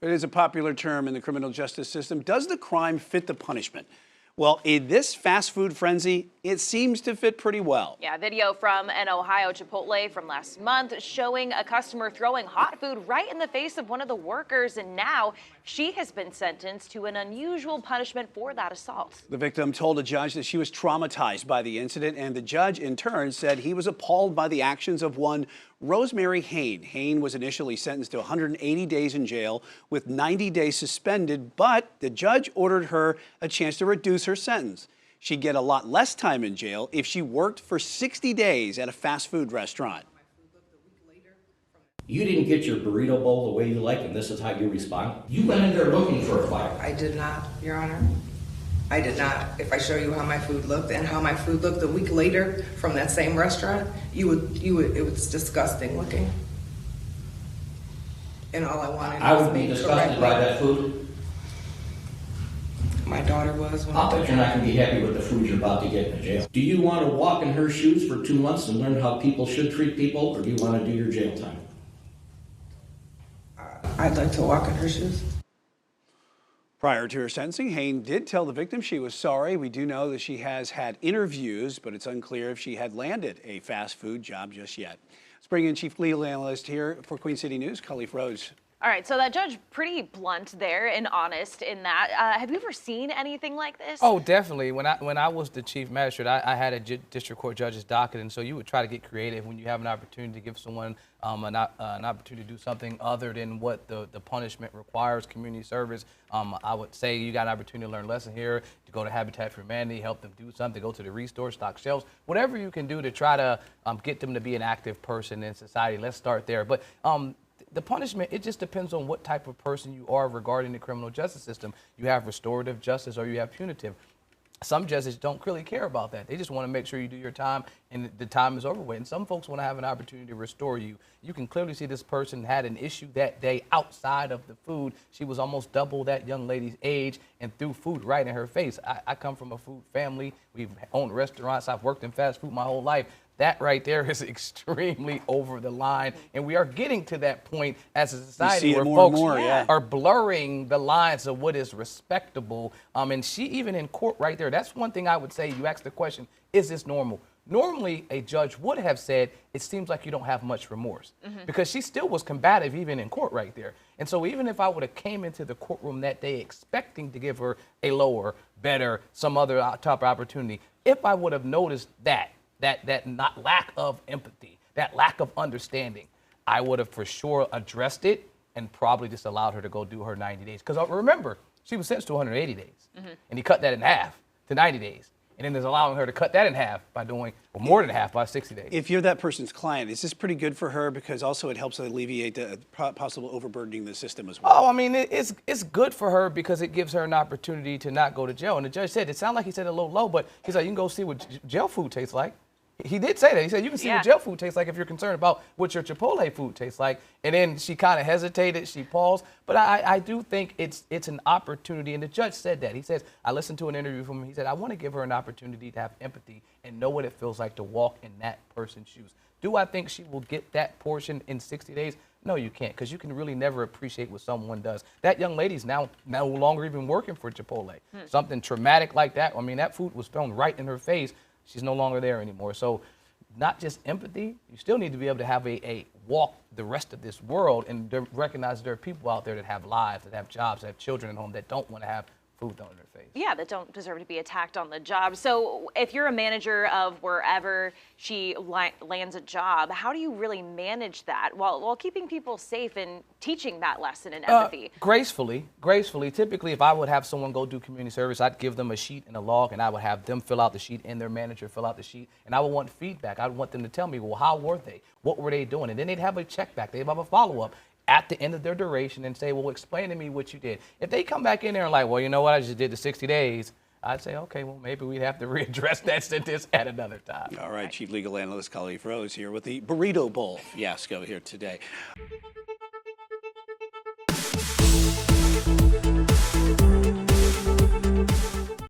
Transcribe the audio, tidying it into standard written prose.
It is a popular term in the criminal justice system. Does the crime fit the punishment? Well, in this fast food frenzy, it seems to fit pretty well. Yeah, video from an Ohio Chipotle from last month showing a customer throwing hot food right in the face of one of the workers, and now she has been sentenced to an unusual punishment for that assault. The victim told a judge that she was traumatized by the incident, and the judge in turn said he was appalled by the actions of one Rosemary Hain. Hain was initially sentenced to 180 days in jail with 90 days suspended, but the judge ordered her a chance to reduce her sentence. She'd get a lot less time in jail if she worked for 60 days at a fast food restaurant. You didn't get your burrito bowl the way you like, and this is how you respond? You went in there looking for a fight. I did not, Your Honor. I did not. If I show you how my food looked and how my food looked a week later from that same restaurant, it was disgusting looking. And all I wanted I was would be disgusted by that food. My daughter was. I'll bet you're not going to be happy with the food you're about to get in jail. Do you want to walk in her shoes for 2 months and learn how people should treat people, or do you want to do your jail time? I'd like to walk in her shoes. Prior to her sentencing, Hain did tell the victim she was sorry. We do know that she has had interviews, but it's unclear if she had landed a fast food job just yet. Let's bring in Chief Legal Analyst here for Queen City News, Khalif Rose. All right, so that judge pretty blunt there and honest in that. Have you ever seen anything like this? Oh, definitely. When I was the chief magistrate, I had a district court judge's docket, and so you would try to get creative when you have an opportunity to give someone an opportunity to do something other than what the punishment requires, community service. I would say you got an opportunity to learn a lesson here, to go to Habitat for Humanity, help them do something, go to the restore, stock shelves, whatever you can do to try to get them to be an active person in society. Let's start there. But the punishment, it just depends on what type of person you are regarding the criminal justice system. You have restorative justice or you have punitive. Some judges don't really care about that. They just want to make sure you do your time and the time is over with. And some folks want to have an opportunity to restore you. You can clearly see this person had an issue that day outside of the food. She was almost double that young lady's age and threw food right in her face. I come from a food family. We've owned restaurants. I've worked in fast food my whole life. That right there is extremely over the line. And we are getting to that point as a society where folks are blurring the lines of what is respectable. And she, even in court right there, that's one thing I would say. You ask the question, is this normal? Normally, a judge would have said, it seems like you don't have much remorse. Because she still was combative even in court right there. And so even if I would have came into the courtroom that day expecting to give her a lower, better, some other type of opportunity, if I would have noticed that not lack of empathy, that lack of understanding, I would have for sure addressed it and probably just allowed her to go do her 90 days. Because remember, she was sentenced to 180 days, and he cut that in half to 90 days. And then there's allowing her to cut that in half by doing, or more than half, by 60 days. If you're that person's client, is this pretty good for her? Because also it helps alleviate the possible overburdening the system as well. Oh, I mean, it's good for her because it gives her an opportunity to not go to jail. And the judge said, it sounded like he said a little low, but he's like, you can go see what jail food tastes like. He did say that. He said, you can see what jail food tastes like if you're concerned about what your Chipotle food tastes like. And then she kind of hesitated. She paused. But I do think it's an opportunity. And the judge said that. He says, I listened to an interview from him. He said, I want to give her an opportunity to have empathy and know what it feels like to walk in that person's shoes. Do I think she will get that portion in 60 days? No, you can't, because you can really never appreciate what someone does. That young lady's now no longer even working for Chipotle. Something traumatic like that. I mean, that food was thrown right in her face. She's no longer there anymore. So not just empathy, you still need to be able to have a walk the rest of this world and recognize there are people out there that have lives, that have jobs, that have children at home that don't want to have food thrown in their face. Yeah, that don't deserve to be attacked on the job. So if you're a manager of wherever she lands a job, how do you really manage that while keeping people safe and teaching that lesson in empathy? Gracefully. Typically, if I would have someone go do community service, I'd give them a sheet and a log, and I would have them fill out the sheet and their manager fill out the sheet, and I would want feedback. I'd want them to tell me, well, how were they? What were they doing? And then they'd have a check back. They'd have a follow-up at the end of their duration and say, well, explain to me what you did. If they come back in there and like, well, you know what, I just did the 60 days, I'd say, okay, well, maybe we'd have to readdress that sentence at another time. All right, Chief Legal Analyst Khalif Rose here with the Burrito Bowl fiasco here today.